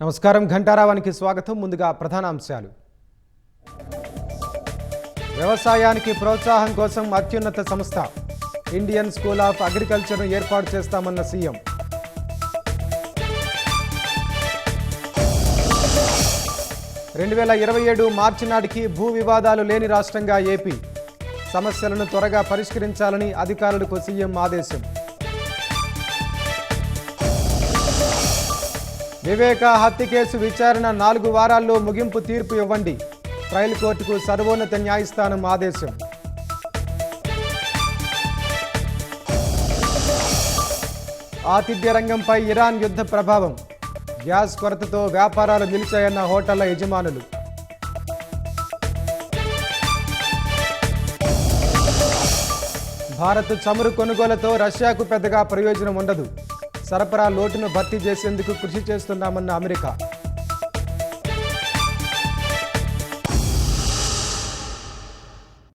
నమస్కారం ఘంటారావానికి స్వాగతం. ముందుగా ప్రధాన అంశాలు. వ్యవసాయానికి ప్రోత్సాహం కోసం అత్యున్నత సంస్థ ఇండియన్ స్కూల్ ఆఫ్ అగ్రికల్చర్ను ఏర్పాటు చేస్తామన్న సీఎం. రెండు 2027 మార్చి నాటికి భూ వివాదాలు లేని రాష్ట్రంగా ఏపీ. సమస్యలను త్వరగా పరిష్కరించాలని అధికారులకు సీఎం ఆదేశం. వివేక హత్య కేసు విచారణ 4 వారాల్లో ముగింపు తీర్పు ఇవ్వండి. ట్రయల్ కోర్టుకు సర్వోన్నత న్యాయస్థానం ఆదేశం. ఆతిథ్య రంగంపై ఇరాన్ యుద్ధ ప్రభావం. గ్యాస్ కొరతతో వ్యాపారాలు నిలిచాయన్న హోటళ్ల యజమానులు. భారత్ చమురు కొనుగోలుతో రష్యాకు పెద్దగా ప్రయోజనం ఉండదు. సరఫరా లోటును భర్తీ చేసేందుకు కృషి చేస్తున్నామన్న అమెరికా.